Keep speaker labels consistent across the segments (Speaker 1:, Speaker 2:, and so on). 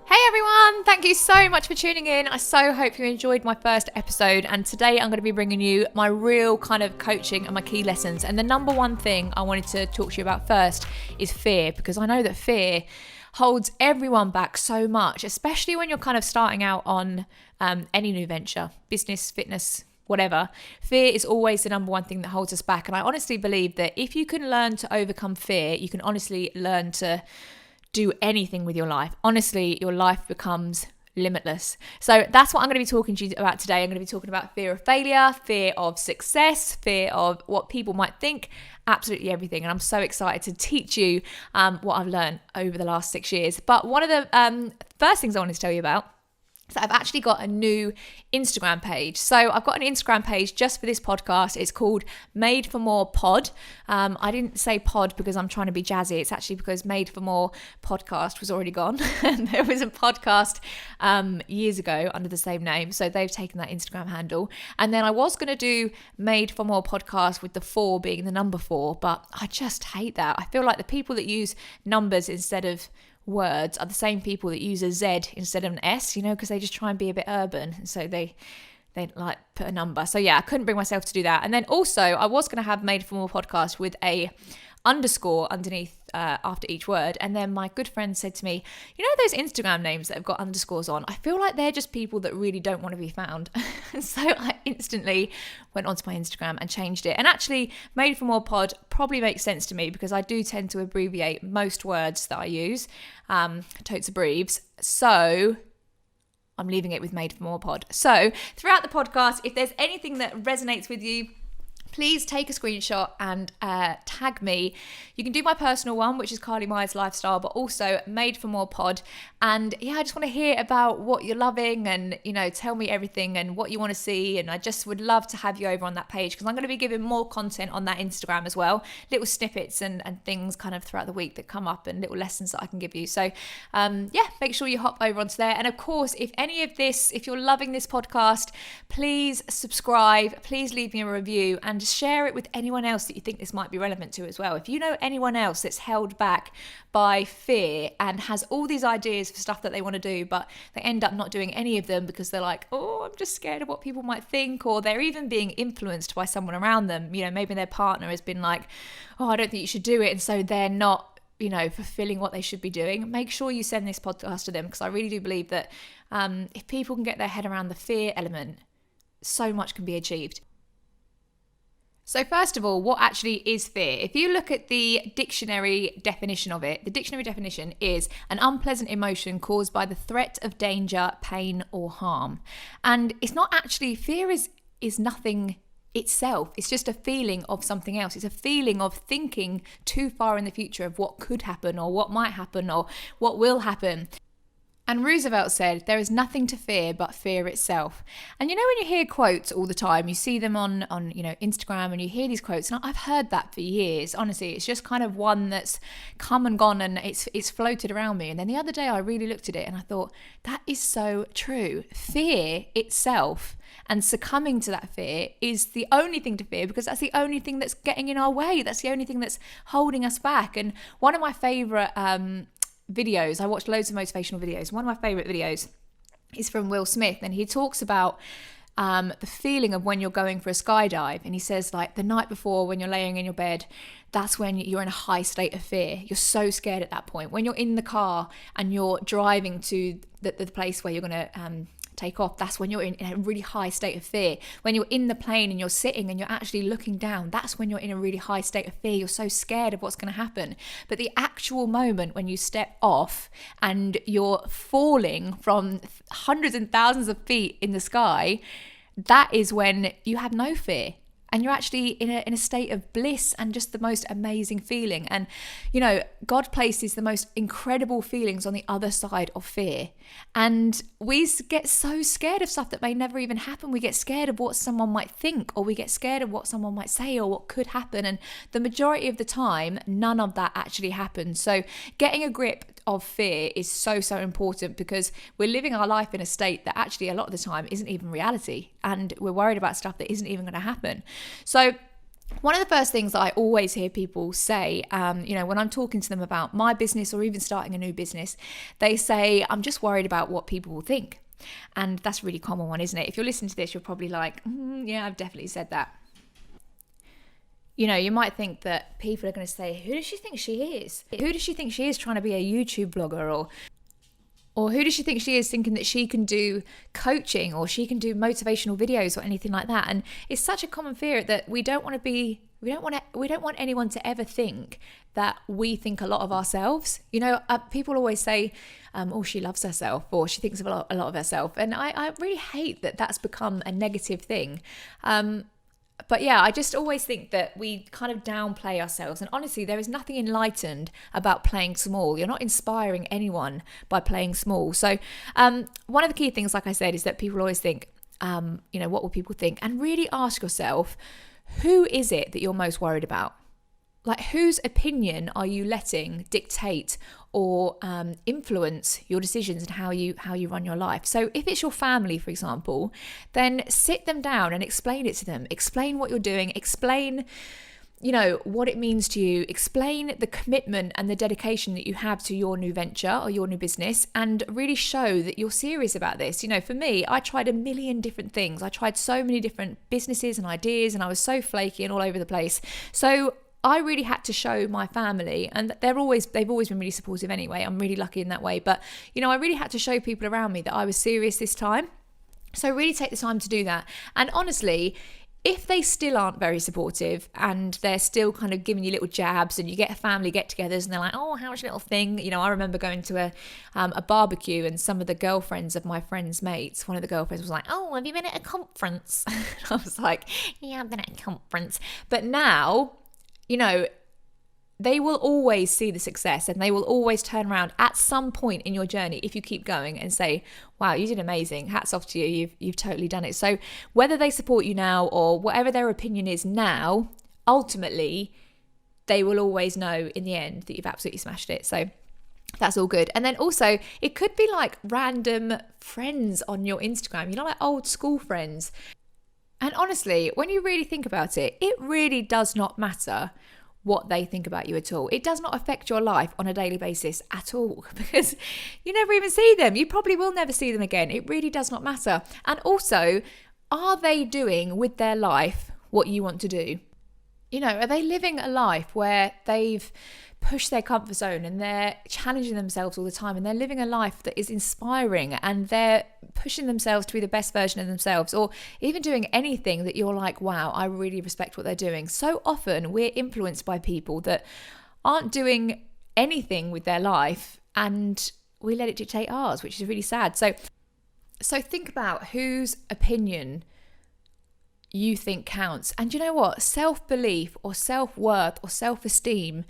Speaker 1: Hey everyone, thank you so much for tuning in. I so hope you enjoyed my first episode, and today I'm going to be bringing you my real kind of coaching and my key lessons. And the number one thing I wanted to talk to you about first is fear, because I know that fear holds everyone back so much, especially when you're kind of starting out on any new venture, business, fitness, whatever. Fear is always the number one thing that holds us back. And I honestly believe that if you can learn to overcome fear, you can honestly learn to do anything with your life. Honestly, your life becomes limitless. So that's what I'm going to be talking to you about today. I'm going to be talking about fear of failure, fear of success, fear of what people might think, absolutely everything. And I'm so excited to teach you what I've learned over the last 6 years. But one of the first things I wanted to tell you about, so I've actually got a new Instagram page. So I've got an Instagram page just for this podcast. It's called Made for More Pod. I didn't say pod because I'm trying to be jazzy. It's actually because Made for More Podcast was already gone. And there was a podcast years ago under the same name. So they've taken that Instagram handle. And then I was going to do Made for More Podcast with the 4 being the number 4. But I just hate that. I feel like the people that use numbers instead of words are the same people that use a Z instead of an S, because they just try and be a bit urban. And so they like put a number. So yeah, I couldn't bring myself to do that. And then also I was going to have Made for More Podcast with a underscore underneath after each word. And then my good friend said to me, those Instagram names that have got underscores on, I feel like they're just people that really don't want to be found. And so I instantly went onto my Instagram and changed it. And actually, Made for More Pod probably makes sense to me because I do tend to abbreviate most words that I use, totes abbreves. So I'm leaving it with Made for More Pod. So throughout the podcast, if there's anything that resonates with you, please take a screenshot and tag me. You can do my personal one, which is Carly Myers Lifestyle, but also Made for More Pod. And yeah, I just want to hear about what you're loving and, tell me everything and what you want to see. And I just would love to have you over on that page because I'm going to be giving more content on that Instagram as well. Little snippets and things kind of throughout the week that come up and little lessons that I can give you. So make sure you hop over onto there. And of course, if you're loving this podcast, please subscribe, please leave me a review and share it with anyone else that you think this might be relevant to as well. If you know anyone else that's held back by fear and has all these ideas for stuff that they want to do, but they end up not doing any of them because they're like, oh, I'm just scared of what people might think, or they're even being influenced by someone around them. Maybe their partner has been like, oh, I don't think you should do it. And so they're not, fulfilling what they should be doing. Make sure you send this podcast to them because I really do believe that if people can get their head around the fear element, so much can be achieved. So first of all, what actually is fear? If you look at the dictionary definition of it, the dictionary definition is an unpleasant emotion caused by the threat of danger, pain, or harm. And it's not actually, fear is nothing itself. It's just a feeling of something else. It's a feeling of thinking too far in the future of what could happen or what might happen or what will happen. And Roosevelt said, there is nothing to fear but fear itself. And when you hear quotes all the time, you see them on Instagram and you hear these quotes, and I've heard that for years. Honestly, it's just kind of one that's come and gone and it's floated around me. And then the other day I really looked at it and I thought, that is so true. Fear itself and succumbing to that fear is the only thing to fear because that's the only thing that's getting in our way. That's the only thing that's holding us back. And one of my favorite videos, I watched loads of motivational videos. One of my favorite videos is from Will Smith, and he talks about the feeling of when you're going for a skydive. And he says, like, the night before when you're laying in your bed, that's when you're in a high state of fear. You're so scared at that point. When you're in the car and you're driving to the place where you're going to take off, that's when you're in a really high state of fear. When you're in the plane and you're sitting and you're actually looking down, that's when you're in a really high state of fear. You're so scared of what's going to happen. But the actual moment when you step off and you're falling from hundreds and thousands of feet in the sky, that is when you have no fear. And you're actually in a state of bliss and just the most amazing feeling. And, God places the most incredible feelings on the other side of fear. And we get so scared of stuff that may never even happen. We get scared of what someone might think, or we get scared of what someone might say or what could happen. And the majority of the time, none of that actually happens. So getting a grip of fear is so important because we're living our life in a state that actually a lot of the time isn't even reality, and we're worried about stuff that isn't even going to happen. So One of the first things I always hear people say, when I'm talking to them about my business or even starting a new business, they say, I'm just worried about what people will think. And that's a really common one, isn't it? If you're listening to this, you're probably like, yeah, I've definitely said that. You might think that people are going to say, who does she think she is? Who does she think she is trying to be a YouTube blogger? Or who does she think she is thinking that she can do coaching or she can do motivational videos or anything like that? And it's such a common fear that we don't want anyone to ever think that we think a lot of ourselves. People always say, she loves herself, or she thinks a lot of herself. And I really hate that that's become a negative thing. But yeah, I just always think that we kind of downplay ourselves. And honestly, there is nothing enlightened about playing small. You're not inspiring anyone by playing small. So one of the key things, like I said, is that people always think, what will people think? And really ask yourself, who is it that you're most worried about? Like, whose opinion are you letting dictate or influence your decisions and how you run your life? So if it's your family, for example, then sit them down and explain it to them. Explain what you're doing. Explain, what it means to you. Explain the commitment and the dedication that you have to your new venture or your new business, and really show that you're serious about this. For me, I tried a million different things. I tried so many different businesses and ideas, and I was so flaky and all over the place. So I really had to show my family, and they've always been really supportive anyway. I'm really lucky in that way. But, I really had to show people around me that I was serious this time. So really take the time to do that. And honestly, if they still aren't very supportive and they're still kind of giving you little jabs, and you get a family get-togethers and they're like, oh, how's your little thing? I remember going to a barbecue, and some of the girlfriends of my friends' mates, one of the girlfriends was like, oh, have you been at a conference? And I was like, yeah, I've been at a conference. But now, they will always see the success, and they will always turn around at some point in your journey if you keep going and say, wow, you did amazing. Hats off to you. You've totally done it. So whether they support you now or whatever their opinion is now, ultimately, they will always know in the end that you've absolutely smashed it. So that's all good. And then also, it could be like random friends on your Instagram, like old school friends. And honestly, when you really think about it, it really does not matter what they think about you at all. It does not affect your life on a daily basis at all, because you never even see them. You probably will never see them again. It really does not matter. And also, are they doing with their life what you want to do? Are they living a life where they've pushed their comfort zone and they're challenging themselves all the time, and they're living a life that is inspiring, and they're pushing themselves to be the best version of themselves, or even doing anything that you're like, wow, I really respect what they're doing? So often we're influenced by people that aren't doing anything with their life, and we let it dictate ours, which is really sad. So think about whose opinion you think counts. And you know what? Self-belief or self-worth or self-esteem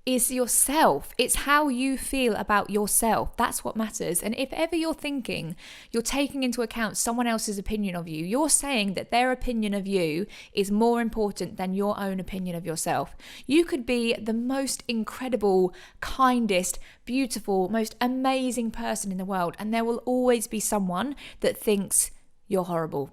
Speaker 1: is yourself. It's how you feel about yourself. That's what matters. And if ever you're thinking you're taking into account someone else's opinion of you, you're saying that their opinion of you is more important than your own opinion of yourself. You could be the most incredible, kindest, beautiful, most amazing person in the world, and there will always be someone that thinks you're horrible.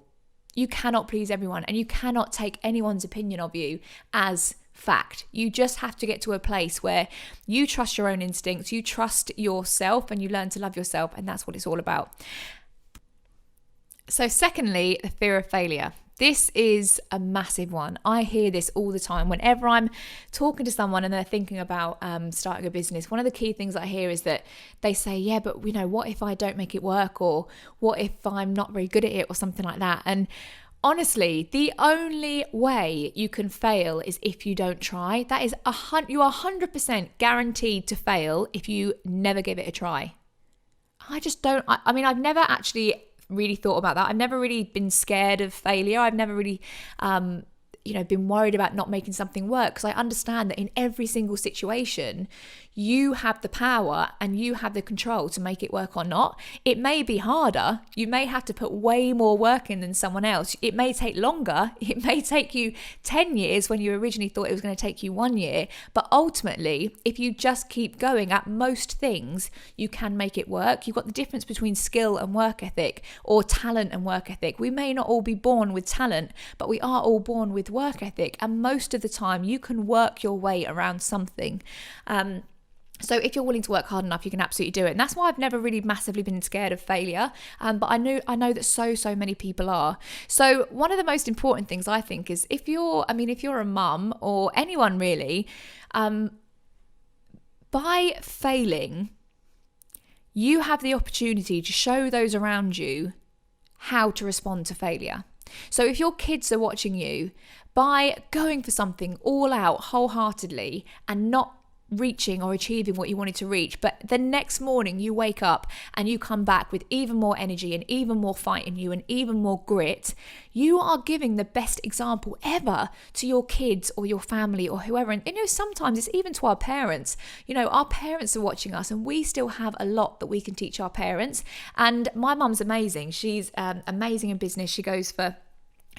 Speaker 1: You cannot please everyone, and you cannot take anyone's opinion of you as fact. You just have to get to a place where you trust your own instincts, you trust yourself, and you learn to love yourself, and that's what it's all about. So secondly, the fear of failure. This is a massive one. I hear this all the time. Whenever I'm talking to someone and they're thinking about starting a business, one of the key things I hear is that they say, yeah, but what if I don't make it work? Or what if I'm not very good at it, or something like that? And honestly, the only way you can fail is if you don't try. That is, you are 100% guaranteed to fail if you never give it a try. I've never actually really thought about that. I've never really been scared of failure. I've never really been worried about not making something work, because I understand that in every single situation you have the power and you have the control to make it work or not. It may be harder. You may have to put way more work in than someone else. It may take longer. It may take you 10 years when you originally thought it was going to take you 1 year. But ultimately, if you just keep going at most things, you can make it work. You've got the difference between skill and work ethic, or talent and work ethic. We may not all be born with talent, but we are all born with with work ethic, and most of the time you can work your way around something. So if you're willing to work hard enough, you can absolutely do it. And that's why I've never really massively been scared of failure. But I know that so many people are. So one of the most important things I think is if you're a mum or anyone really, by failing, you have the opportunity to show those around you how to respond to failure. So if your kids are watching you, by going for something all out wholeheartedly and not reaching or achieving what you wanted to reach, but the next morning you wake up and you come back with even more energy and even more fight in you and even more grit, you are giving the best example ever to your kids or your family or whoever. And sometimes it's even to our parents. Our parents are watching us, and we still have a lot that we can teach our parents. And my mum's amazing. She's amazing in business. She goes for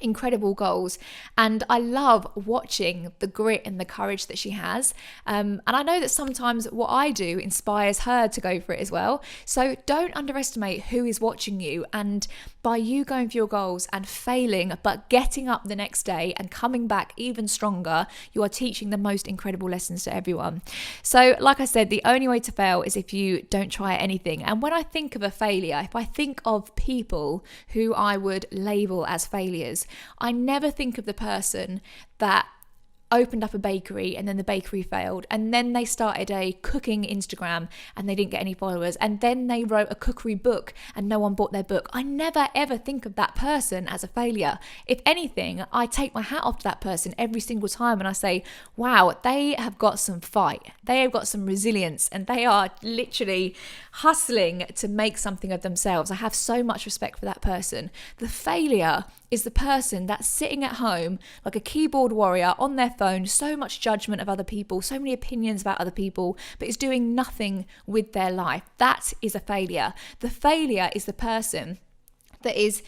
Speaker 1: incredible goals, and I love watching the grit and the courage that she has, and I know that sometimes what I do inspires her to go for it as well. So don't underestimate who is watching you, and by you going for your goals and failing but getting up the next day and coming back even stronger, you are teaching the most incredible lessons to everyone. So like I said, the only way to fail is if you don't try anything. And when I think of a failure, if I think of people who I would label as failures, I never think of the person that opened up a bakery and then the bakery failed, and then they started a cooking Instagram and they didn't get any followers, and then they wrote a cookery book and no one bought their book. I never ever think of that person as a failure. If anything, I take my hat off to that person every single time and I say, wow, they have got some fight, they have got some resilience, and they are literally hustling to make something of themselves. I have so much respect for that person. The failure is the person that's sitting at home like a keyboard warrior on their phone, so much judgment of other people, so many opinions about other people, but is doing nothing with their life. That is a failure. The failure is the person that is,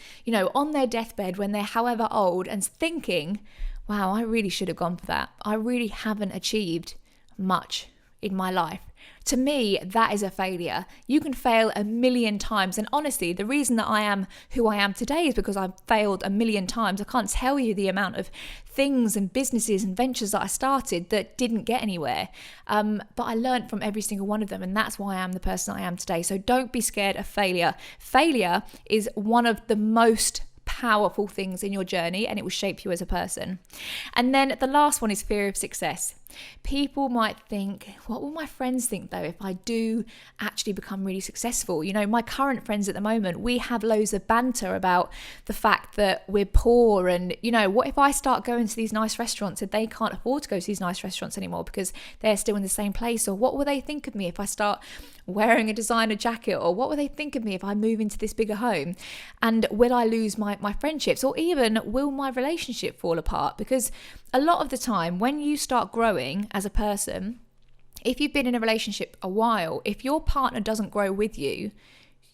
Speaker 1: on their deathbed when they're however old and thinking, wow, I really should have gone for that. I really haven't achieved much in my life. To me, that is a failure. You can fail a million times. And honestly, the reason that I am who I am today is because I've failed a million times. I can't tell you the amount of things and businesses and ventures that I started that didn't get anywhere. But I learned from every single one of them. And that's why I am the person I am today. So don't be scared of failure. Failure is one of the most powerful things in your journey, and it will shape you as a person. And then the last one is fear of success. People might think, what will my friends think though if I do actually become really successful? My current friends at the moment, we have loads of banter about the fact that we're poor, and what if I start going to these nice restaurants and they can't afford to go to these nice restaurants anymore because they're still in the same place? Or what will they think of me if I start wearing a designer jacket? Or what will they think of me if I move into this bigger home? And will I lose my friendships? Or even will my relationship fall apart? Because a lot of the time when you start growing as a person, if you've been in a relationship a while, if your partner doesn't grow with you,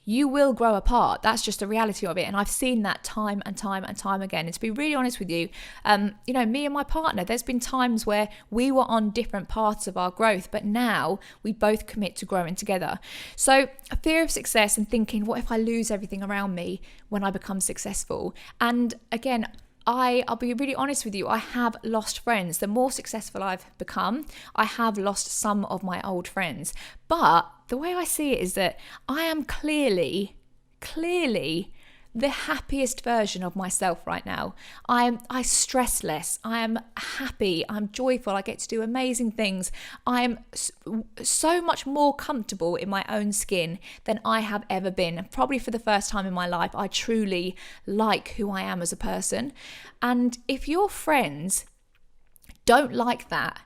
Speaker 1: you will grow apart. That's just the reality of it. And I've seen that time and time and time again. And to be really honest with you, me and my partner, there's been times where we were on different paths of our growth, but now we both commit to growing together. So a fear of success and thinking, what if I lose everything around me when I become successful? And again, I'll be really honest with you, I have lost friends. The more successful I've become, I have lost some of my old friends. But the way I see it is that I am clearly the happiest version of myself right now. I stress less. I am happy. I'm joyful. I get to do amazing things. I am so much more comfortable in my own skin than I have ever been. Probably for the first time in my life, I truly like who I am as a person. And if your friends don't like that,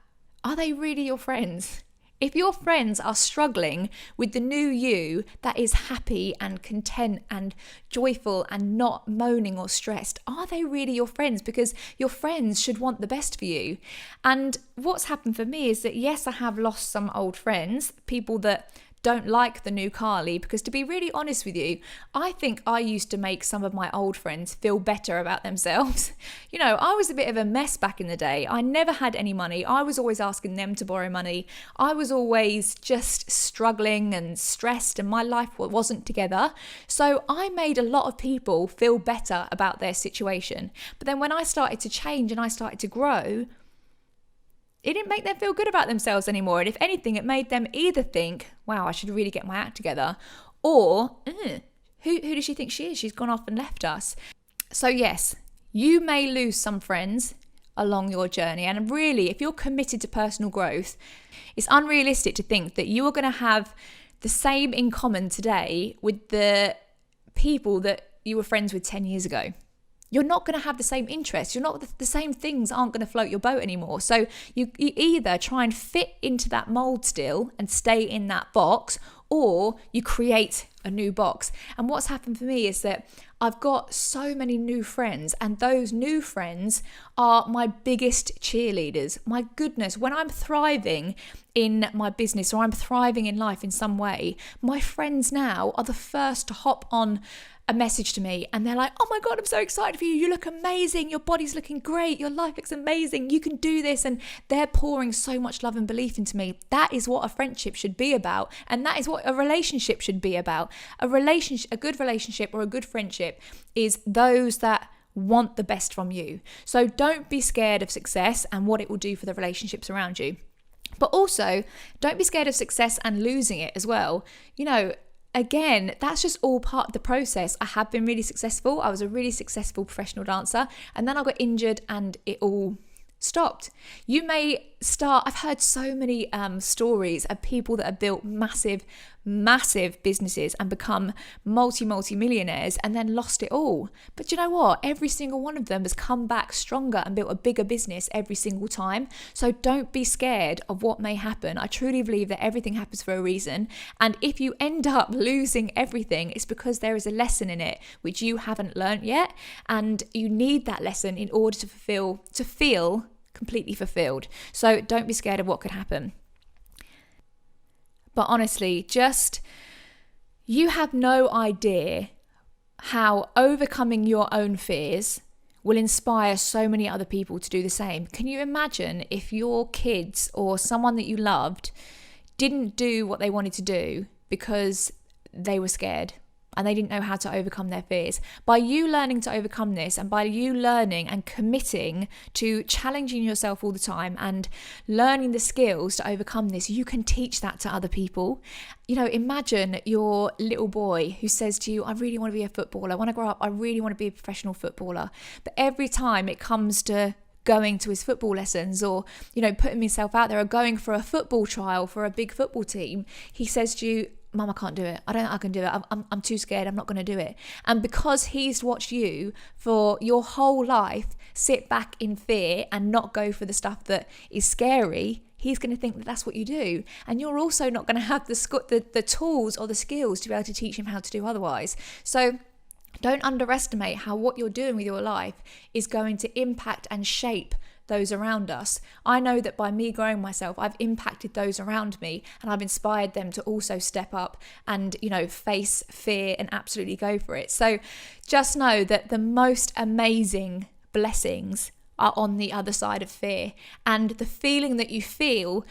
Speaker 1: are they really your friends? If your friends are struggling with the new you that is happy and content and joyful and not moaning or stressed, are they really your friends? Because your friends should want the best for you. And what's happened for me is that, yes, I have lost some old friends, people that don't like the new Carly, because to be really honest with you, I think I used to make some of my old friends feel better about themselves. You know, I was a bit of a mess back in the day. I never had any money. I was always asking them to borrow money. I was always just struggling and stressed, and my life wasn't together. So I made a lot of people feel better about their situation. But then when I started to change and I started to grow, it didn't make them feel good about themselves anymore. And if anything, it made them either think, wow, I should really get my act together, or who does she think she is? She's gone off and left us. So yes, you may lose some friends along your journey. And really, if you're committed to personal growth, it's unrealistic to think that you are going to have the same in common today with the people that you were friends with 10 years ago. You're not going to have the same interests. The same things aren't going to float your boat anymore. So you either try and fit into that mold still and stay in that box, or you create a new box. And what's happened for me is that I've got so many new friends, and those new friends are my biggest cheerleaders. My goodness, when I'm thriving in my business or I'm thriving in life in some way, my friends now are the first to hop on a message to me, and they're like, oh my God, I'm so excited for you. You look amazing. Your body's looking great. Your life looks amazing. You can do this. And they're pouring so much love and belief into me. That is what a friendship should be about. And that is what a relationship should be about. A good relationship or a good friendship is those that want the best from you. So don't be scared of success and what it will do for the relationships around you. But also, don't be scared of success and losing it as well. You know, again, that's just all part of the process. I have been really successful. I was a really successful professional dancer, and then I got injured and it all stopped. You may start, I've heard so many stories of people that have built massive businesses and become multi-millionaires and then lost it all. But you know what? Every single one of them has come back stronger and built a bigger business every single time. So don't be scared of what may happen. I truly believe that everything happens for a reason. And if you end up losing everything, it's because there is a lesson in it which you haven't learned yet. And you need that lesson in order to feel completely fulfilled. So don't be scared of what could happen. But honestly, you have no idea how overcoming your own fears will inspire so many other people to do the same. Can you imagine if your kids or someone that you loved didn't do what they wanted to do because they were scared and they didn't know how to overcome their fears? By you learning to overcome this, and by you learning and committing to challenging yourself all the time and learning the skills to overcome this, you can teach that to other people. You know, imagine your little boy who says to you, I really want to be a footballer. When I grow up, I really want to be a professional footballer. But every time it comes to going to his football lessons, or, you know, putting himself out there, or going for a football trial for a big football team, he says to you, Mum, I can't do it. I don't think I can do it. I'm too scared. I'm not going to do it. And because he's watched you for your whole life sit back in fear and not go for the stuff that is scary, he's going to think that that's what you do. And you're also not going to have the tools or the skills to be able to teach him how to do otherwise. So don't underestimate how what you're doing with your life is going to impact and shape those around us. I know that by me growing myself, I've impacted those around me, and I've inspired them to also step up and, you know, face fear and absolutely go for it. So just know that the most amazing blessings are on the other side of fear, and the feeling that you feel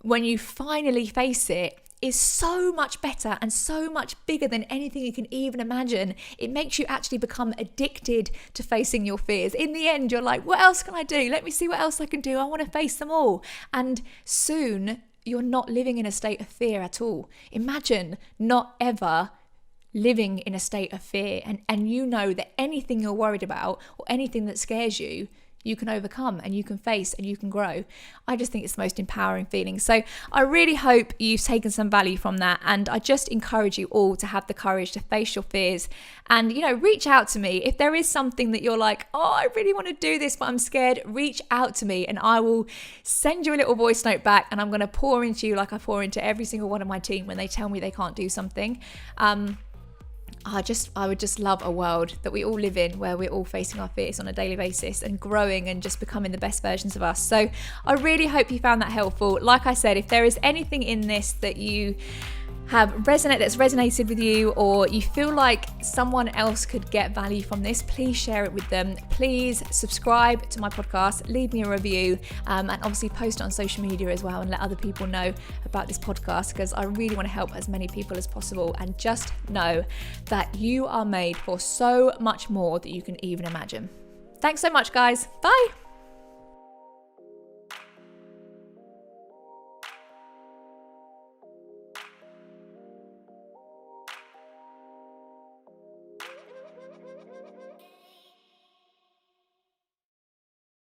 Speaker 1: when you finally face it is so much better and so much bigger than anything you can even imagine. It makes you actually become addicted to facing your fears. In the end, you're like, what else can I do? Let me see what else I can do. I want to face them all. And soon you're not living in a state of fear at all. Imagine not ever living in a state of fear, and you know that anything you're worried about or anything that scares you, you can overcome and you can face and you can grow. I just think it's the most empowering feeling. So I really hope you've taken some value from that, and I just encourage you all to have the courage to face your fears and, you know, reach out to me. If there is something that you're like, oh, I really want to do this but I'm scared, reach out to me and I will send you a little voice note back, and I'm going to pour into you like I pour into every single one of my team when they tell me they can't do something. I would just love a world that we all live in where we're all facing our fears on a daily basis and growing and just becoming the best versions of us. So I really hope you found that helpful. Like I said, if there is anything in this that you that's resonated with you, or you feel like someone else could get value from this, please share it with them. Please subscribe to my podcast, leave me a review, and obviously post it on social media as well and let other people know about this podcast, because I really want to help as many people as possible. And just know that you are made for so much more that you can even imagine. Thanks so much, guys. Bye.